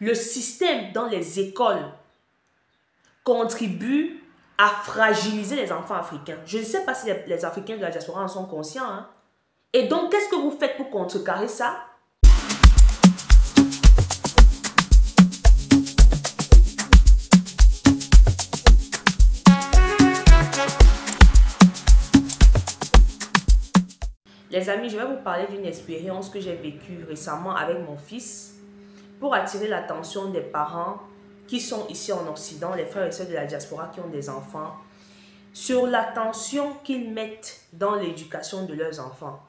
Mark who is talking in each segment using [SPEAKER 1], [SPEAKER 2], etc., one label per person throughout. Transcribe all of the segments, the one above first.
[SPEAKER 1] le système dans les écoles contribue à fragiliser les enfants africains. Je ne sais pas si les Africains de la diaspora en sont conscients. Hein. Et donc, qu'est-ce que vous faites pour contrecarrer ça? Les amis, je vais vous parler d'une expérience que j'ai vécue récemment avec mon fils pour attirer l'attention des parents qui sont ici en Occident, les frères et sœurs de la diaspora qui ont des enfants, sur l'attention qu'ils mettent dans l'éducation de leurs enfants.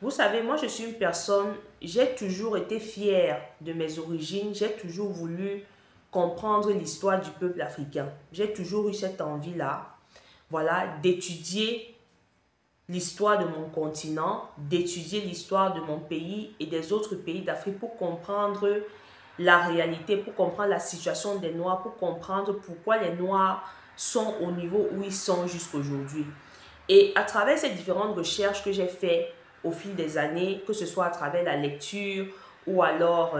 [SPEAKER 1] Vous savez, moi je suis une personne, j'ai toujours été fière de mes origines, j'ai toujours voulu comprendre l'histoire du peuple africain. J'ai toujours eu cette envie-là, voilà, d'étudier l'histoire de mon continent, d'étudier l'histoire de mon pays et des autres pays d'Afrique pour comprendre la réalité, pour comprendre la situation des Noirs, pour comprendre pourquoi les Noirs sont au niveau où ils sont jusqu'aujourd'hui. Et à travers ces différentes recherches que j'ai faites au fil des années, que ce soit à travers la lecture ou alors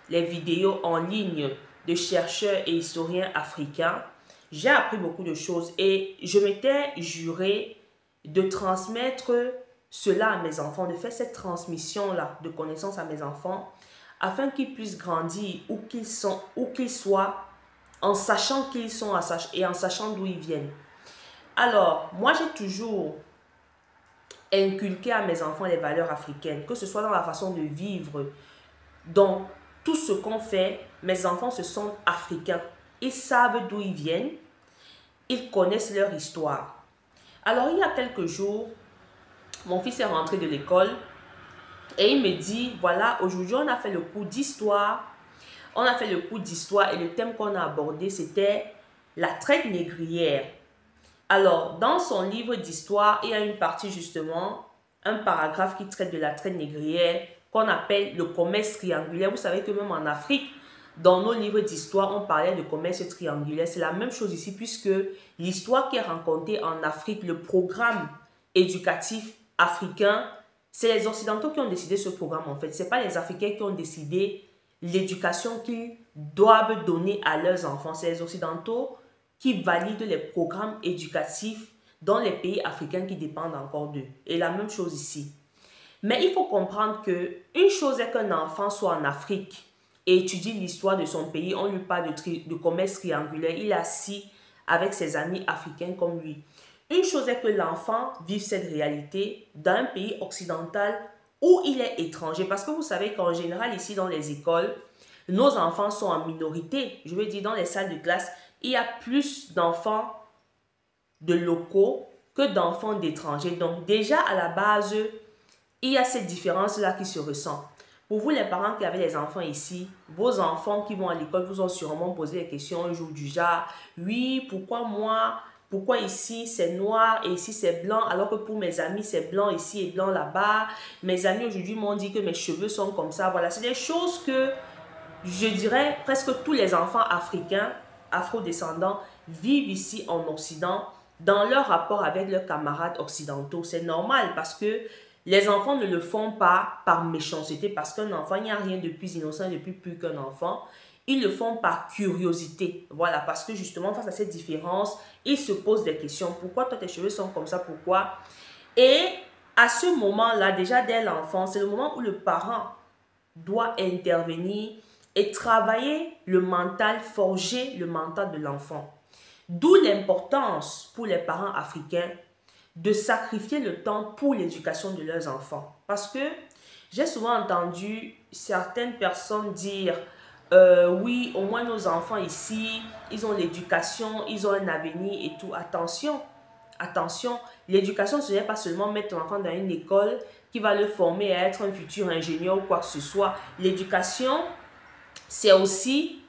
[SPEAKER 1] les vidéos en ligne de chercheurs et historiens africains, j'ai appris beaucoup de choses et je m'étais juré de transmettre cela à mes enfants, de faire cette transmission-là de connaissances à mes enfants, afin qu'ils puissent grandir où qu'ils soient, en sachant qui ils sont et en sachant d'où ils viennent. Alors, moi j'ai toujours inculqué à mes enfants les valeurs africaines, que ce soit dans la façon de vivre, dans tout ce qu'on fait, mes enfants se sentent africains. Ils savent d'où ils viennent, ils connaissent leur histoire. Alors, il y a quelques jours, mon fils est rentré de l'école et il me dit, voilà, aujourd'hui, on a fait le cours d'histoire. On a fait le cours d'histoire et le thème qu'on a abordé, c'était la traite négrière. Alors, dans son livre d'histoire, il y a une partie justement, un paragraphe qui traite de la traite négrière qu'on appelle le commerce triangulaire. Vous savez que même en Afrique, dans nos livres d'histoire, on parlait de commerce triangulaire. C'est la même chose ici puisque l'histoire qui est racontée en Afrique, le programme éducatif africain, c'est les Occidentaux qui ont décidé ce programme en fait. Ce n'est pas les Africains qui ont décidé l'éducation qu'ils doivent donner à leurs enfants. C'est les Occidentaux qui valident les programmes éducatifs dans les pays africains qui dépendent encore d'eux. Et la même chose ici. Mais il faut comprendre qu'une chose est qu'un enfant soit en Afrique et étudie l'histoire de son pays, on lui parle de commerce triangulaire, il est assis avec ses amis africains comme lui. Une chose est que l'enfant vive cette réalité dans un pays occidental où il est étranger. Parce que vous savez qu'en général, ici dans les écoles, nos enfants sont en minorité. Je veux dire, dans les salles de classe, il y a plus d'enfants de locaux que d'enfants d'étrangers. Donc déjà, à la base, il y a cette différence-là qui se ressent. Pour vous, les parents qui avez les enfants ici, vos enfants qui vont à l'école vous ont sûrement posé des questions un jour du genre, oui, pourquoi moi, pourquoi ici c'est noir et ici c'est blanc, alors que pour mes amis c'est blanc ici et blanc là-bas. Mes amis aujourd'hui m'ont dit que mes cheveux sont comme ça. Voilà, c'est des choses que je dirais presque tous les enfants africains, afro-descendants, vivent ici en Occident dans leur rapport avec leurs camarades occidentaux. C'est normal parce que les enfants ne le font pas par méchanceté, parce qu'un enfant, il n'y a rien de plus innocent et de plus pur qu'un enfant. Ils le font par curiosité. Voilà, parce que justement, face à cette différence, ils se posent des questions. Pourquoi toi, tes cheveux sont comme ça? Pourquoi? Et à ce moment-là, déjà dès l'enfance, c'est le moment où le parent doit intervenir et travailler le mental, forger le mental de l'enfant. D'où l'importance pour les parents africains de sacrifier le temps pour l'éducation de leurs enfants. Parce que j'ai souvent entendu certaines personnes dire oui, au moins nos enfants ici, ils ont l'éducation, ils ont un avenir et tout. Attention, attention, l'éducation, ce n'est pas seulement mettre ton enfant dans une école qui va le former à être un futur ingénieur ou quoi que ce soit. L'éducation, c'est aussi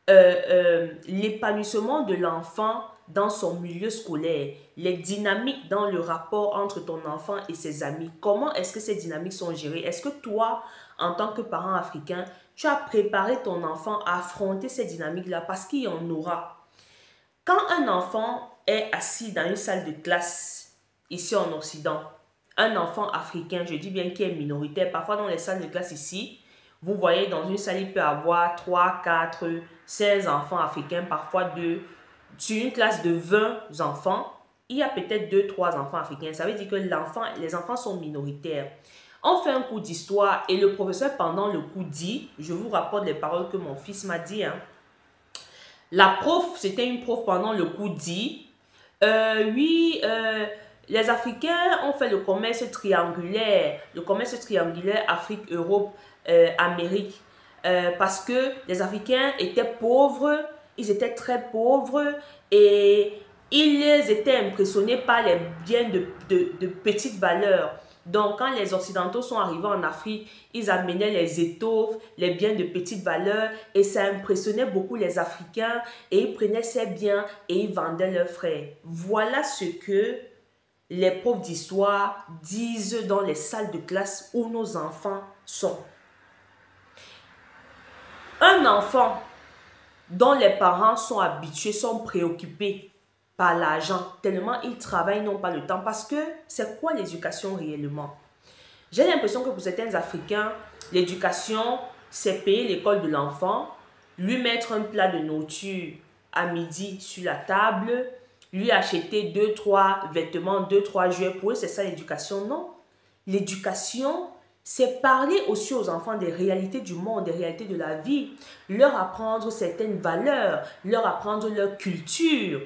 [SPEAKER 1] l'épanouissement de l'enfant dans son milieu scolaire, les dynamiques dans le rapport entre ton enfant et ses amis. Comment est-ce que ces dynamiques sont gérées? Est-ce que toi, en tant que parent africain, tu as préparé ton enfant à affronter ces dynamiques-là? Parce qu'il y en aura. Quand un enfant est assis dans une salle de classe, ici en Occident, un enfant africain, je dis bien qui est minoritaire, parfois dans les salles de classe ici, Vous voyez, dans une salle, il peut y avoir 3, 4, 16 enfants africains, parfois 2. Sur une classe de 20 enfants, il y a peut-être 2, 3 enfants africains. Ça veut dire que les enfants sont minoritaires. On fait un cours d'histoire et le professeur, pendant le cours, dit, je vous rapporte les paroles que mon fils m'a dit. La prof, c'était une prof pendant le cours, dit, oui, les Africains ont fait le commerce triangulaire Afrique-Europe, Amérique, parce que les Africains étaient pauvres, ils étaient très pauvres et ils étaient impressionnés par les biens de petite valeur. Donc, quand les Occidentaux sont arrivés en Afrique, ils amenaient les étoffes, les biens de petite valeur et ça impressionnait beaucoup les Africains et ils prenaient ces biens et ils vendaient leurs frères. Voilà ce que les profs d'histoire disent dans les salles de classe où nos enfants sont. Un enfant dont les parents sont habitués, sont préoccupés par l'argent, tellement ils travaillent, n'ont pas le temps. Parce que c'est quoi l'éducation réellement? J'ai l'impression que pour certains Africains, l'éducation, c'est payer l'école de l'enfant, lui mettre un plat de nourriture à midi sur la table, lui acheter 2, 3 vêtements, 2, 3 jouets. Pour eux, c'est ça l'éducation? Non. L'éducation, c'est parler aussi aux enfants des réalités du monde, des réalités de la vie, leur apprendre certaines valeurs, leur apprendre leur culture,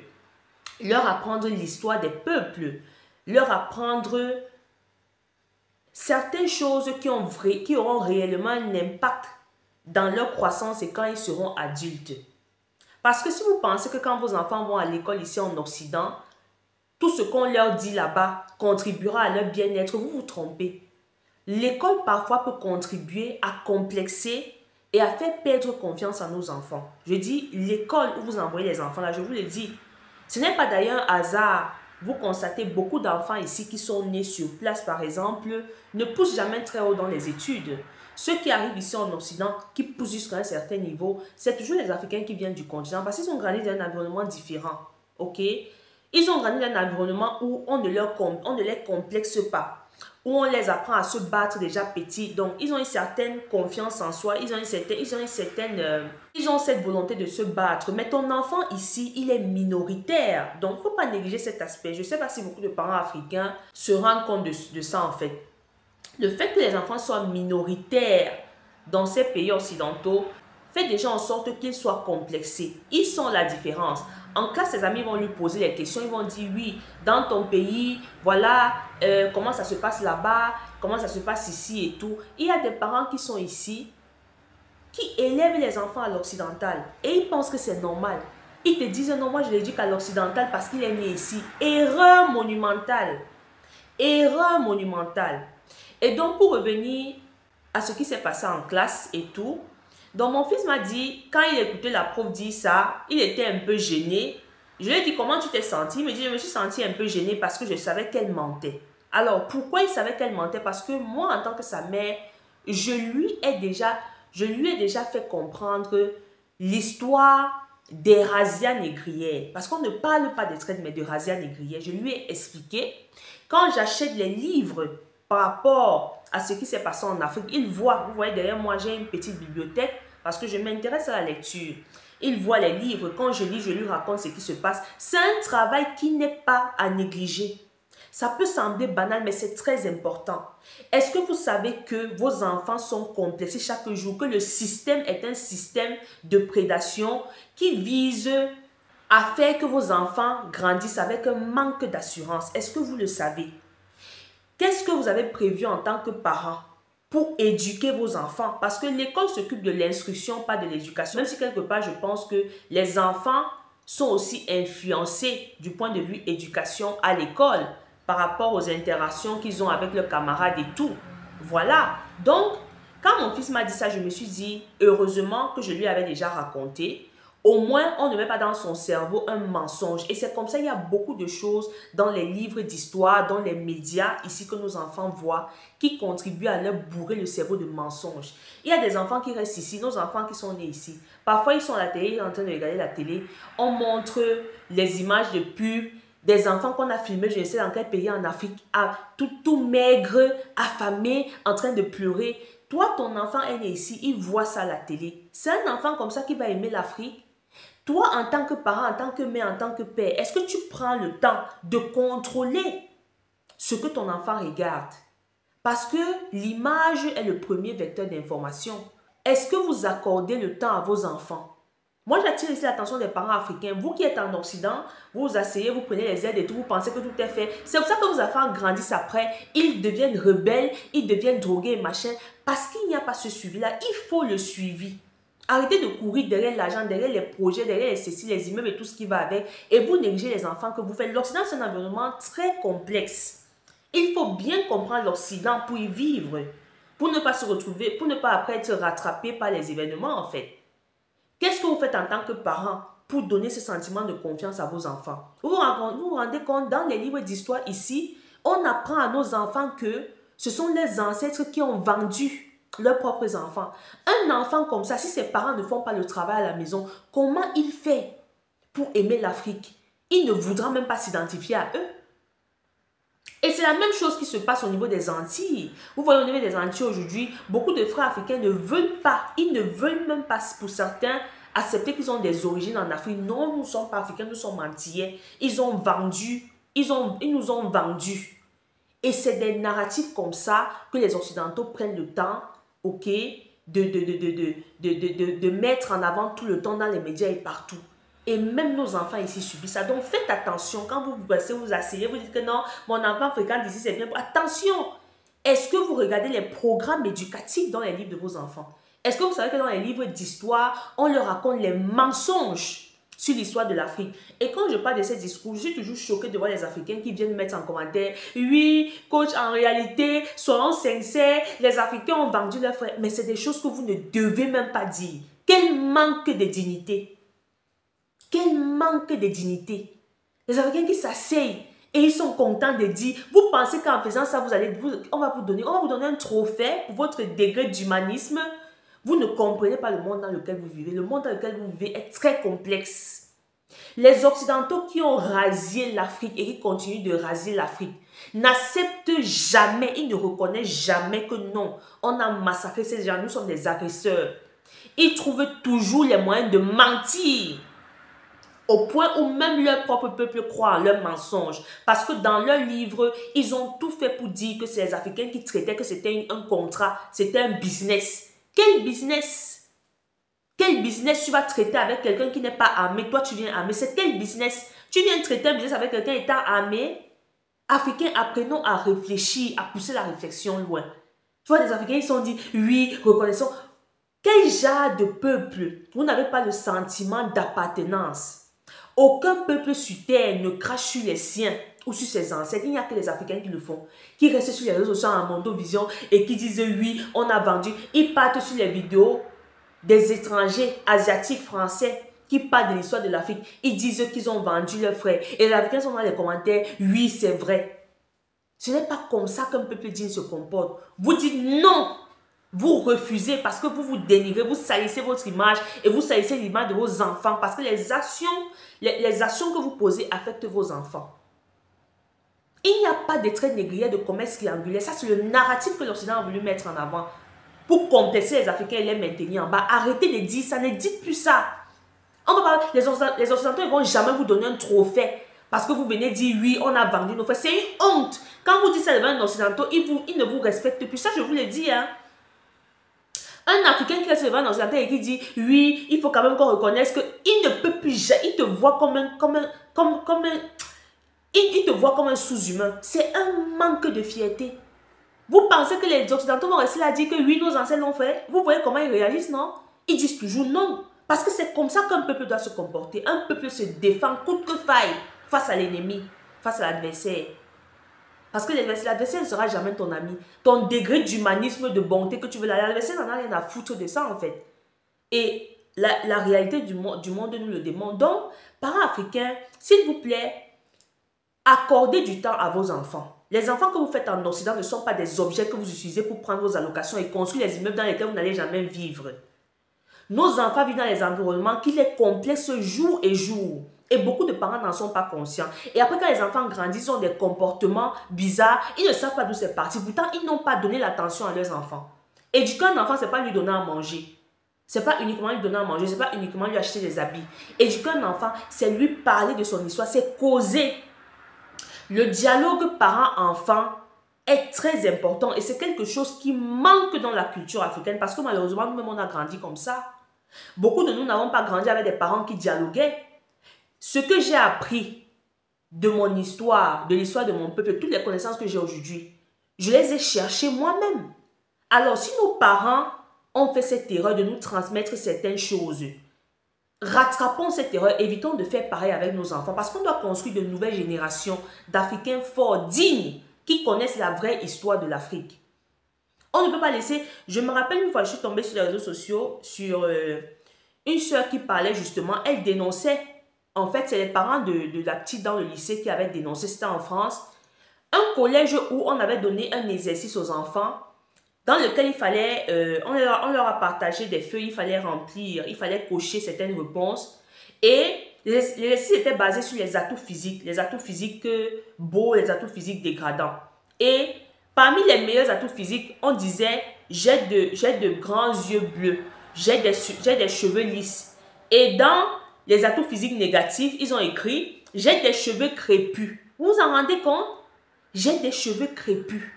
[SPEAKER 1] leur apprendre l'histoire des peuples, leur apprendre certaines choses qui auront réellement un impact dans leur croissance et quand ils seront adultes. Parce que si vous pensez que quand vos enfants vont à l'école ici en Occident, tout ce qu'on leur dit là-bas contribuera à leur bien-être, vous vous trompez. L'école parfois peut contribuer à complexer et à faire perdre confiance à nos enfants. Je dis l'école où vous envoyez les enfants là, je vous le dis. Ce n'est pas d'ailleurs un hasard. Vous constatez beaucoup d'enfants ici qui sont nés sur place par exemple, ne poussent jamais très haut dans les études. Ceux qui arrivent ici en Occident, qui poussent jusqu'à un certain niveau, c'est toujours les Africains qui viennent du continent parce qu'ils ont grandi dans un environnement différent. Ok? Ils ont grandi dans un environnement où on ne les complexe pas, où on les apprend à se battre déjà petits. Donc, ils ont une certaine confiance en soi, ils ont cette volonté de se battre. Mais ton enfant ici, il est minoritaire. Donc, il ne faut pas négliger cet aspect. Je ne sais pas si beaucoup de parents africains se rendent compte de ça en fait. Le fait que les enfants soient minoritaires dans ces pays occidentaux fait déjà en sorte qu'ils soient complexés. Ils sont la différence. En classe, ses amis vont lui poser les questions. Ils vont dire, oui, dans ton pays, voilà, comment ça se passe là-bas, comment ça se passe ici et tout. Il y a des parents qui sont ici, qui élèvent les enfants à l'occidental. Et ils pensent que c'est normal. Ils te disent, non, moi je l'éduque à l'occidental parce qu'il est né ici. Erreur monumentale. Erreur monumentale. Et donc, pour revenir à ce qui s'est passé en classe et tout, donc mon fils m'a dit, quand il écoutait la prof dire ça, il était un peu gêné. Je lui ai dit, comment tu t'es senti? Il me dit, je me suis senti un peu gêné parce que je savais qu'elle mentait. Alors, pourquoi il savait qu'elle mentait? Parce que moi, en tant que sa mère, je lui ai déjà fait comprendre l'histoire des razzias négrières. Parce qu'on ne parle pas des traites, mais de razzias négrières. Je lui ai expliqué, quand j'achète les livres par rapport à ce qui s'est passé en Afrique, il voit, vous voyez derrière moi, j'ai une petite bibliothèque parce que je m'intéresse à la lecture. Il voit les livres, quand je lis, je lui raconte ce qui se passe. C'est un travail qui n'est pas à négliger. Ça peut sembler banal, mais c'est très important. Est-ce que vous savez que vos enfants sont complexés chaque jour, que le système est un système de prédation qui vise à faire que vos enfants grandissent avec un manque d'assurance? Est-ce que vous le savez? Qu'est-ce que vous avez prévu en tant que parent pour éduquer vos enfants? Parce que l'école s'occupe de l'instruction, pas de l'éducation. Même si quelque part, je pense que les enfants sont aussi influencés du point de vue éducation à l'école par rapport aux interactions qu'ils ont avec leurs camarades et tout. Voilà. Donc, quand mon fils m'a dit ça, je me suis dit, heureusement que je lui avais déjà raconté. Au moins, on ne met pas dans son cerveau un mensonge. Et c'est comme ça, il y a beaucoup de choses dans les livres d'histoire, dans les médias, ici que nos enfants voient, qui contribuent à leur bourrer le cerveau de mensonges. Il y a des enfants qui restent ici, nos enfants qui sont nés ici. Parfois, ils sont à la télé, ils sont en train de regarder la télé. On montre les images de pub, des enfants qu'on a filmés, je ne sais dans quel pays en Afrique, tout maigre, affamé, en train de pleurer. toi, ton enfant est né ici, il voit ça à la télé. C'est un enfant comme ça qui va aimer l'Afrique. Toi, en tant que parent, en tant que mère, en tant que père, est-ce que tu prends le temps de contrôler ce que ton enfant regarde? Parce que l'image est le premier vecteur d'information. Est-ce que vous accordez le temps à vos enfants? Moi, j'attire ici l'attention des parents africains. Vous qui êtes en Occident, vous vous asseyez, vous prenez les aides et tout, vous pensez que tout est fait. C'est pour ça que vos enfants grandissent après, ils deviennent rebelles, ils deviennent drogués et machin. Parce qu'il n'y a pas ce suivi-là, il faut le suivi. Arrêtez de courir derrière l'argent, derrière les projets, derrière les ceci, les immeubles et tout ce qui va avec. Et vous négligez les enfants que vous faites. L'Occident, c'est un environnement très complexe. Il faut bien comprendre l'Occident pour y vivre. Pour ne pas se retrouver, pour ne pas après être rattrapé par les événements en fait. Qu'est-ce que vous faites en tant que parent pour donner ce sentiment de confiance à vos enfants? Vous vous rendez compte, dans les livres d'histoire ici, on apprend à nos enfants que ce sont les ancêtres qui ont vendu leurs propres enfants. Un enfant comme ça, si ses parents ne font pas le travail à la maison, comment il fait pour aimer l'Afrique? Il ne voudra même pas s'identifier à eux. Et c'est la même chose qui se passe au niveau des Antilles. Vous voyez au niveau des Antilles aujourd'hui, beaucoup de frères africains ne veulent pas, ils ne veulent même pas pour certains accepter qu'ils ont des origines en Afrique. Non, nous ne sommes pas africains, nous sommes antillais. Ils ont vendu, ils nous ont vendus. Et c'est des narratifs comme ça que les Occidentaux prennent le temps, ok, de mettre en avant tout le temps dans les médias et partout. Et même nos enfants ici subissent ça. Donc faites attention. Quand vous vous asseyez, vous dites que non, mon enfant fréquente ici, c'est bien. Attention! Est-ce que vous regardez les programmes éducatifs dans les livres de vos enfants? Est-ce que vous savez que dans les livres d'histoire, on leur raconte les mensonges sur l'histoire de l'Afrique? Et quand je parle de ces discours, je suis toujours choquée de voir les Africains qui viennent mettre en commentaire: oui, coach, en réalité, soyons sincères, les Africains ont vendu leurs frères. Mais c'est des choses que vous ne devez même pas dire. Quel manque de dignité! Quel manque de dignité. Les Africains qui s'asseyent et ils sont contents de dire, vous pensez qu'en faisant ça, on va vous donner un trophée pour votre degré d'humanisme. Vous ne comprenez pas le monde dans lequel vous vivez. Le monde dans lequel vous vivez est très complexe. Les Occidentaux qui ont rasé l'Afrique et qui continuent de raser l'Afrique n'acceptent jamais, ils ne reconnaissent jamais que non, on a massacré ces gens, nous sommes des agresseurs. Ils trouvent toujours les moyens de mentir. Au point où même leur propre peuple croit en leurs mensonges. Parce que dans leurs livres, ils ont tout fait pour dire que c'est les Africains qui traitaient, que c'était un contrat, c'était un business. Quel business? Quel business tu vas traiter avec quelqu'un qui n'est pas armé? Toi, tu viens armé. C'est quel business? Tu viens traiter un business avec quelqu'un étant armé? Africains, apprenons à réfléchir, à pousser la réflexion loin. Tu vois, les Africains, ils se sont dit, oui, reconnaissons. Quel genre de peuple? Vous n'avez pas le sentiment d'appartenance. Aucun peuple sur terre ne crache sur les siens ou sur ses ancêtres. Il n'y a que les Africains qui le font. Qui restent sur les réseaux sociaux en mondovision et qui disent oui, on a vendu. Ils partent sur les vidéos des étrangers asiatiques, français qui parlent de l'histoire de l'Afrique. Ils disent qu'ils ont vendu leurs frères. Et les Africains sont dans les commentaires, oui, c'est vrai. Ce n'est pas comme ça qu'un peuple digne se comporte. Vous dites non. Vous refusez parce que vous vous dénigrez, vous salissez votre image et vous salissez l'image de vos enfants parce que les actions que vous posez affectent vos enfants. Il n'y a pas de trait négrier de commerce triangulaire. Ça, c'est le narratif que l'Occident a voulu mettre en avant pour complexer les Africains et les maintenir en bas. Arrêtez de dire ça, ne dites plus ça. On va pas, les Occidentaux ne vont jamais vous donner un trophée parce que vous venez dire oui, on a vendu nos frères. C'est une honte. Quand vous dites ça devant un Occidental, ils ne vous respectent plus. Ça, je vous le dis, hein. Un Africain qui reste devant un Occidental et qui dit oui, il faut quand même qu'on reconnaisse qu'il ne peut plus, il te voit il te voit comme un sous-humain. C'est un manque de fierté. Vous pensez que les Occidentaux vont rester là à dire que oui, nos ancêtres l'ont fait? Vous voyez comment ils réagissent, non? Ils disent toujours non. Parce que c'est comme ça qu'un peuple doit se comporter. Un peuple se défend coûte que faille face à l'ennemi, face à l'adversaire. Parce que l'adversaire ne sera jamais ton ami. Ton degré d'humanisme, de bonté que tu veux, l'adversaire n'en a rien à foutre de ça en fait. Et la réalité du monde nous le demande. Donc, parents africains, s'il vous plaît, accordez du temps à vos enfants. Les enfants que vous faites en Occident ne sont pas des objets que vous utilisez pour prendre vos allocations et construire les immeubles dans lesquels vous n'allez jamais vivre. Nos enfants vivent dans les environnements qui les complexent jour et jour. Et beaucoup de parents n'en sont pas conscients. Et après, quand les enfants grandissent, ils ont des comportements bizarres. Ils ne savent pas d'où c'est parti. Pourtant, ils n'ont pas donné l'attention à leurs enfants. Éduquer un enfant, ce n'est pas lui donner à manger. Ce n'est pas uniquement lui donner à manger, ce n'est pas uniquement lui acheter des habits. Éduquer un enfant, c'est lui parler de son histoire, c'est causer. Le dialogue parent-enfant est très important et c'est quelque chose qui manque dans la culture africaine parce que malheureusement, nous-mêmes, on a grandi comme ça. Beaucoup de nous n'avons pas grandi avec des parents qui dialoguaient. Ce que j'ai appris de mon histoire, de l'histoire de mon peuple, toutes les connaissances que j'ai aujourd'hui, je les ai cherchées moi-même. Alors, si nos parents ont fait cette erreur de nous transmettre certaines choses, rattrapons cette erreur, évitons de faire pareil avec nos enfants parce qu'on doit construire de nouvelles générations d'Africains forts, dignes, qui connaissent la vraie histoire de l'Afrique. On ne peut pas laisser... Je me rappelle une fois, je suis tombée sur les réseaux sociaux sur une soeur qui parlait justement, elle dénonçait, en fait, c'est les parents de la petite dans le lycée qui avaient dénoncé, c'était en France, un collège où on avait donné un exercice aux enfants dans lequel il fallait, on leur a partagé des feuilles, il fallait remplir, il fallait cocher certaines réponses. Et l'exercice était basé sur les atouts physiques beaux, les atouts physiques dégradants. Et parmi les meilleurs atouts physiques, on disait, j'ai de grands yeux bleus, j'ai des cheveux lisses. Et dans les atouts physiques négatifs, ils ont écrit, j'ai des cheveux crépus. Vous vous en rendez compte? J'ai des cheveux crépus.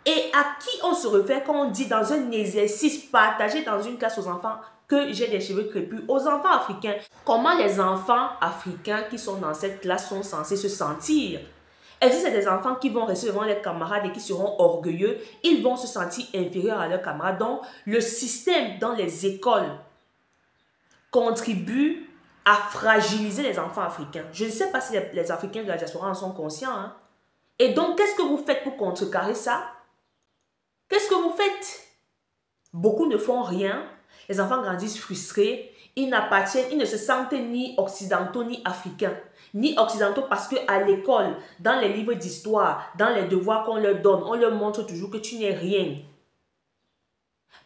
[SPEAKER 1] Et à qui on se réfère quand on dit dans un exercice partagé dans une classe aux enfants que j'ai des cheveux crépus? Aux enfants africains. Comment les enfants africains qui sont dans cette classe sont censés se sentir? Est-ce que c'est des enfants qui vont rester devant leurs camarades et qui seront orgueilleux? Ils vont se sentir inférieurs à leurs camarades. Donc, le système dans les écoles contribue à fragiliser les enfants africains. Je ne sais pas si les Africains de la diaspora en sont conscients. Hein? Et donc, qu'est-ce que vous faites pour contrecarrer ça? Qu'est-ce que vous faites? Beaucoup ne font rien. Les enfants grandissent frustrés. Ils ne se sentent ni occidentaux ni africains. Ni occidentaux parce qu'à l'école, dans les livres d'histoire, dans les devoirs qu'on leur donne, on leur montre toujours que tu n'es rien.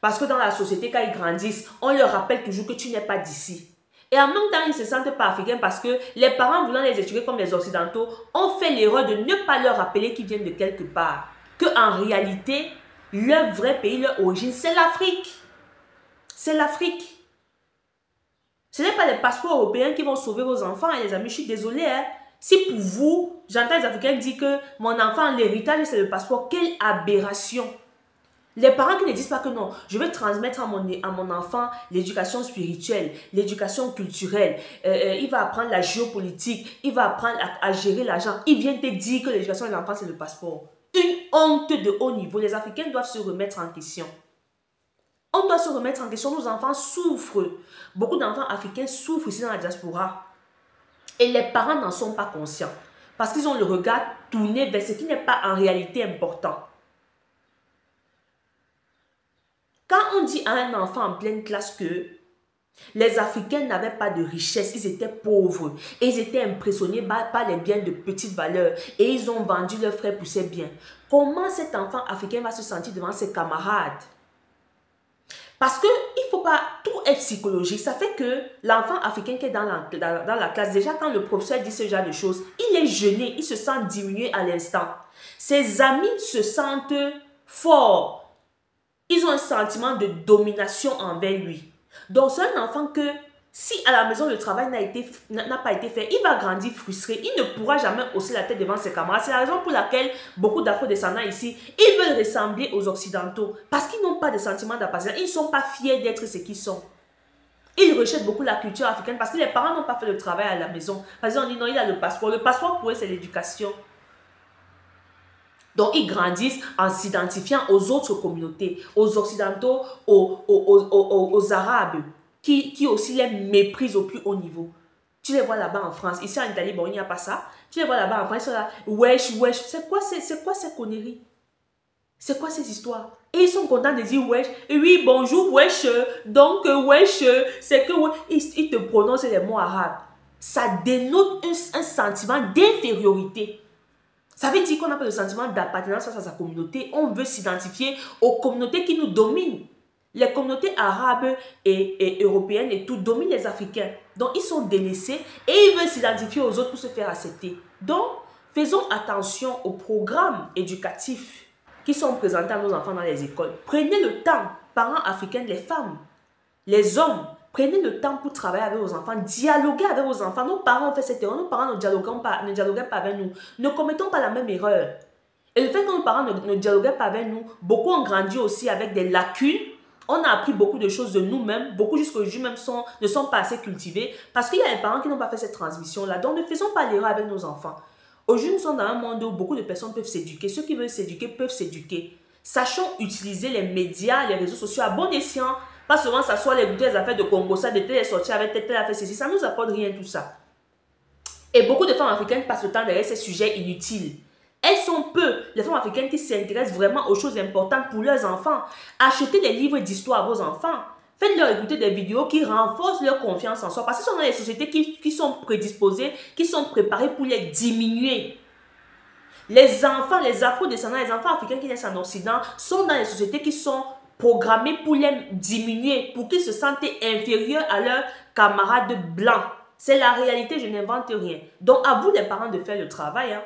[SPEAKER 1] Parce que dans la société, quand ils grandissent, on leur rappelle toujours que tu n'es pas d'ici. Et en même temps, ils ne se sentent pas africains parce que les parents voulant les éduquer comme les occidentaux ont fait l'erreur de ne pas leur rappeler qu'ils viennent de quelque part. Qu'en réalité, leur vrai pays, leur origine, c'est l'Afrique. C'est l'Afrique. Ce n'est pas les passeports européens qui vont sauver vos enfants, les amis. Je suis désolée. Hein. Si pour vous, j'entends les Africains dire que mon enfant, l'héritage, c'est le passeport, quelle aberration. Les parents qui ne disent pas que non, je vais transmettre à mon enfant l'éducation spirituelle, l'éducation culturelle, il va apprendre la géopolitique, il va apprendre à gérer l'argent. Ils viennent te dire que l'éducation de l'enfant, c'est le passeport. Une honte de haut niveau. Les Africains doivent se remettre en question. On doit se remettre en question. Nos enfants souffrent. Beaucoup d'enfants africains souffrent ici dans la diaspora. Et les parents n'en sont pas conscients. Parce qu'ils ont le regard tourné vers ce qui n'est pas en réalité important. Quand on dit à un enfant en pleine classe que les Africains n'avaient pas de richesse, ils étaient pauvres et ils étaient impressionnés par les biens de petite valeur et ils ont vendu leurs frères pour ces biens. Comment cet enfant africain va se sentir devant ses camarades? Parce qu'il ne faut pas tout être psychologique. Ça fait que l'enfant africain qui est dans la classe, déjà quand le professeur dit ce genre de choses, il est gêné, il se sent diminué à l'instant. Ses amis se sentent forts. Ils ont un sentiment de domination envers lui. Donc, c'est un enfant que, si à la maison le travail n'a pas été fait, il va grandir frustré. Il ne pourra jamais hausser la tête devant ses camarades. C'est la raison pour laquelle beaucoup d'Afro-descendants ici, ils veulent ressembler aux Occidentaux. Parce qu'ils n'ont pas de sentiment d'appartenance. Ils ne sont pas fiers d'être ce qu'ils sont. Ils rejettent beaucoup la culture africaine parce que les parents n'ont pas fait le travail à la maison. Parce qu'on dit non, il a le passeport. Le passeport pour eux, c'est l'éducation. Donc, ils grandissent en s'identifiant aux autres communautés, aux Occidentaux, aux Arabes, qui aussi les méprisent au plus haut niveau. Tu les vois là-bas en France. Ici en Italie, bon, il n'y a pas ça. Tu les vois là-bas en France, ils sont là, wesh, wesh. C'est quoi ces conneries? C'est quoi ces histoires? Et ils sont contents de dire wesh. Et oui, bonjour, wesh. Donc, wesh, c'est que wesh. Ils te prononcent les mots arabes. Ça dénote un sentiment d'infériorité. Ça veut dire qu'on n'a pas le sentiment d'appartenance face à sa communauté. On veut s'identifier aux communautés qui nous dominent. Les communautés arabes et européennes et tout dominent les Africains. Donc, ils sont délaissés et ils veulent s'identifier aux autres pour se faire accepter. Donc, faisons attention aux programmes éducatifs qui sont présentés à nos enfants dans les écoles. Prenez le temps, parents africains, les femmes, les hommes, prenez le temps pour travailler avec vos enfants, dialoguer avec vos enfants. Nos parents ont fait cette erreur, nos parents ne dialoguaient pas avec nous. Ne commettons pas la même erreur. Et le fait que nos parents ne dialoguaient pas avec nous, beaucoup ont grandi aussi avec des lacunes. On a appris beaucoup de choses de nous-mêmes, beaucoup jusqu'aujourd'hui même ne sont pas assez cultivés parce qu'il y a des parents qui n'ont pas fait cette transmission-là. Donc ne faisons pas l'erreur avec nos enfants. Aujourd'hui, nous sommes dans un monde où beaucoup de personnes peuvent s'éduquer. Ceux qui veulent s'éduquer peuvent s'éduquer. Sachons utiliser les médias, les réseaux sociaux à bon escient. Pas seulement s'asseoir les goûter les affaires de Congo, ça, de telle sortie avec telle affaire, ceci. Ça ne nous apporte rien tout ça. Et beaucoup de femmes africaines passent le temps derrière ces sujets inutiles. Elles sont peu, les femmes africaines qui s'intéressent vraiment aux choses importantes pour leurs enfants. Achetez des livres d'histoire à vos enfants. Faites-leur écouter des vidéos qui renforcent leur confiance en soi. Parce que ce sont les sociétés qui sont prédisposées, qui sont préparées pour les diminuer. Les enfants, les afro-descendants, les enfants africains qui naissent en Occident sont dans les sociétés qui sont programmées pour les diminuer, pour qu'ils se sentent inférieurs à leurs camarades blancs. C'est la réalité, je n'invente rien. Donc, à vous les parents de faire le travail.